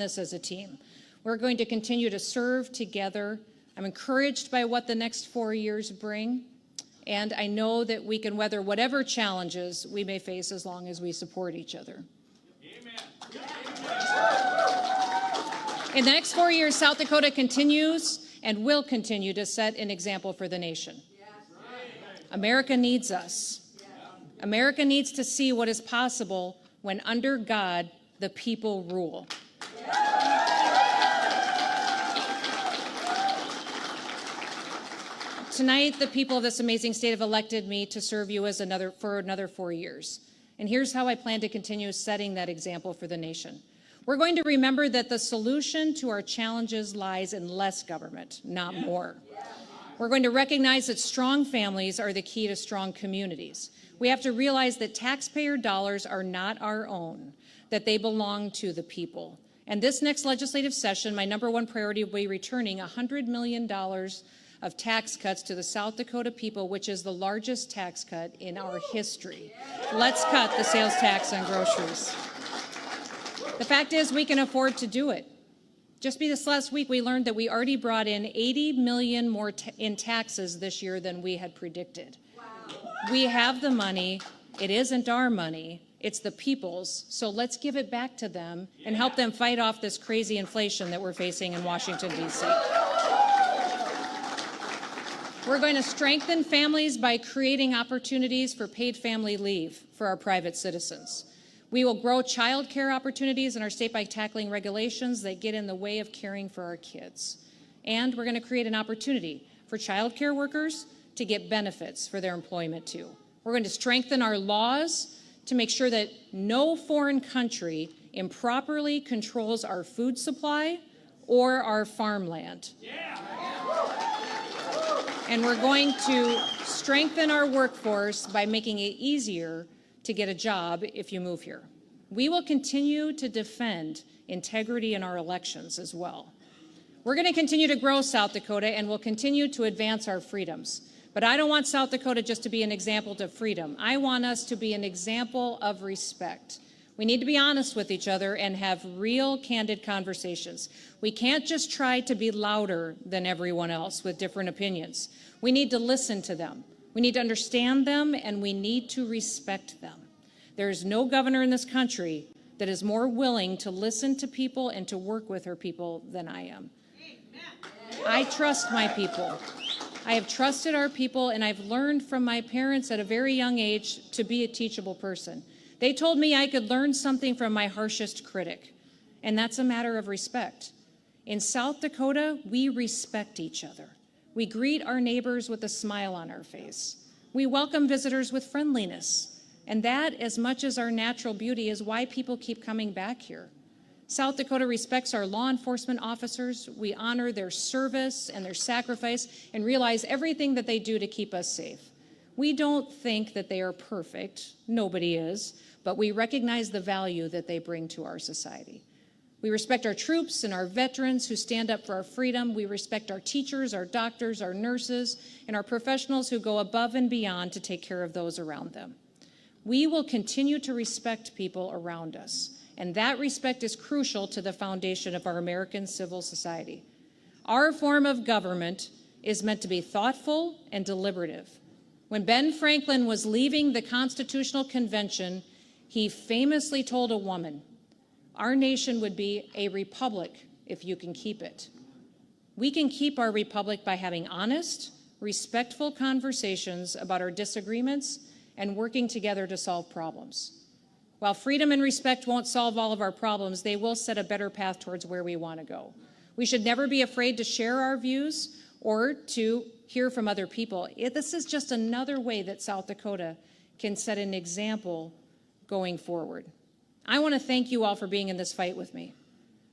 this as a team. We're going to continue to serve together. I'm encouraged by what the next 4 years bring, and I know that we can weather whatever challenges we may face as long as we support each other. Amen. In the next 4 years, South Dakota continues and will continue to set an example for the nation. America needs us. America needs to see what is possible when under God, the people rule. Tonight, the people of this amazing state have elected me to serve you as for another 4 years. And here's how I plan to continue setting that example for the nation. We're going to remember that the solution to our challenges lies in less government, not more. We're going to recognize that strong families are the key to strong communities. We have to realize that taxpayer dollars are not our own, that they belong to the people. And this next legislative session, my number one priority will be returning $100 million of tax cuts to the South Dakota people, which is the largest tax cut in our history. Let's cut the sales tax on groceries. The fact is, we can afford to do it. Just this last week, we learned that we already brought in $80 million more in taxes this year than we had predicted. Wow. We have the money. It isn't our money. It's the people's. So let's give it back to them and help them fight off this crazy inflation that we're facing in Washington, D.C. We're going to strengthen families by creating opportunities for paid family leave for our private citizens. We will grow child care opportunities in our state by tackling regulations that get in the way of caring for our kids. And we're going to create an opportunity for child care workers to get benefits for their employment too. We're going to strengthen our laws to make sure that no foreign country improperly controls our food supply or our farmland. Yeah. And we're going to strengthen our workforce by making it easier to get a job if you move here. We will continue to defend integrity in our elections as well. We're going to continue to grow South Dakota, and we'll continue to advance our freedoms. But I don't want South Dakota just to be an example of freedom. I want us to be an example of respect. We need to be honest with each other and have real, candid conversations. We can't just try to be louder than everyone else with different opinions. We need to listen to them. We need to understand them, and we need to respect them. There is no governor in this country that is more willing to listen to people and to work with her people than I am. Amen. I trust my people. I have trusted our people, and I've learned from my parents at a very young age to be a teachable person. They told me I could learn something from my harshest critic, and that's a matter of respect. In South Dakota, we respect each other. We greet our neighbors with a smile on our face. We welcome visitors with friendliness. And that, as much as our natural beauty, is why people keep coming back here. South Dakota respects our law enforcement officers. We honor their service and their sacrifice and realize everything that they do to keep us safe. We don't think that they are perfect. Nobody is. But we recognize the value that they bring to our society. We respect our troops and our veterans who stand up for our freedom. We respect our teachers, our doctors, our nurses, and our professionals who go above and beyond to take care of those around them. We will continue to respect people around us, and that respect is crucial to the foundation of our American civil society. Our form of government is meant to be thoughtful and deliberative. When Ben Franklin was leaving the Constitutional Convention, he famously told a woman, "Our nation would be a republic if you can keep it." We can keep our republic by having honest, respectful conversations about our disagreements and working together to solve problems. While freedom and respect won't solve all of our problems, they will set a better path towards where we want to go. We should never be afraid to share our views or to hear from other people. This is just another way that South Dakota can set an example going forward. I want to thank you all for being in this fight with me,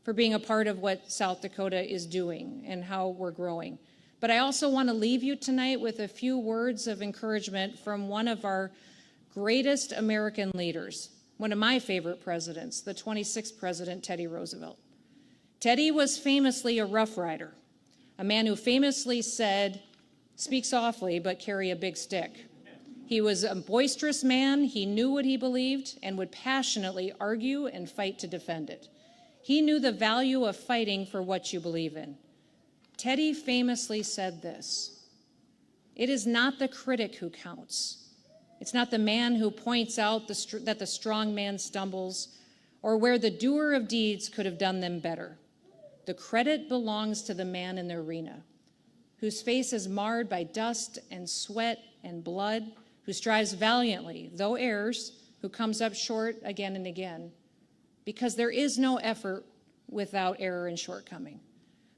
for being a part of what South Dakota is doing and how we're growing. But I also want to leave you tonight with a few words of encouragement from one of our greatest American leaders, one of my favorite presidents, the 26th President, Teddy Roosevelt. Teddy was famously a Rough Rider, a man who famously said, "Speak softly, but carry a big stick." He was a boisterous man. He knew what he believed and would passionately argue and fight to defend it. He knew the value of fighting for what you believe in. Teddy famously said this: "It is not the critic who counts. It's not the man who points out that the strong man stumbles, or where the doer of deeds could have done them better. The credit belongs to the man in the arena, whose face is marred by dust and sweat and blood, who strives valiantly, though errs, who comes up short again and again, because there is no effort without error and shortcoming,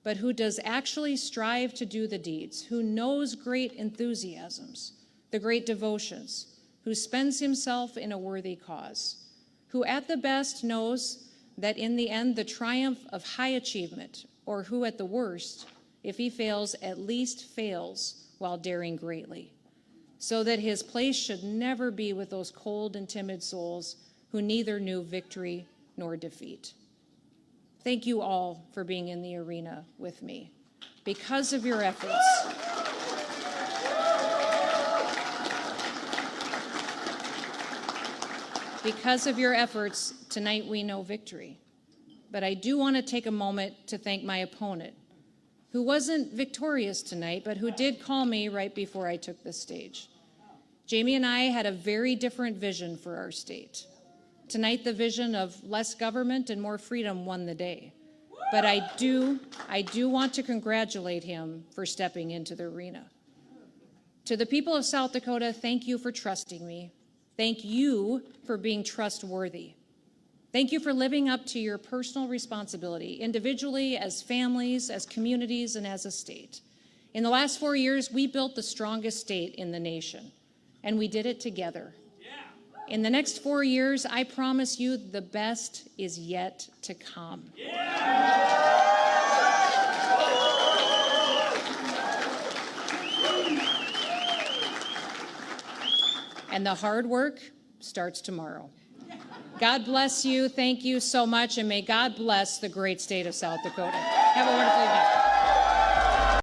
but who does actually strive to do the deeds, who knows great enthusiasms, the great devotions, who spends himself in a worthy cause, who at the best knows that in the end the triumph of high achievement, or who at the worst, if he fails, at least fails while daring greatly, so that his place should never be with those cold and timid souls who neither knew victory nor defeat." Thank you all for being in the arena with me. Because of your efforts, tonight we know victory. But I do want to take a moment to thank my opponent, who wasn't victorious tonight, but who did call me right before I took the stage. Jamie and I had a very different vision for our state. Tonight, the vision of less government and more freedom won the day. But I do want to congratulate him for stepping into the arena. To the people of South Dakota, thank you for trusting me. Thank you for being trustworthy. Thank you for living up to your personal responsibility, individually, as families, as communities, and as a state. In the last 4 years, we built the strongest state in the nation, and we did it together. In the next 4 years, I promise you the best is yet to come. And the hard work starts tomorrow. God bless you. Thank you so much, and may God bless the great state of South Dakota. Have a wonderful evening.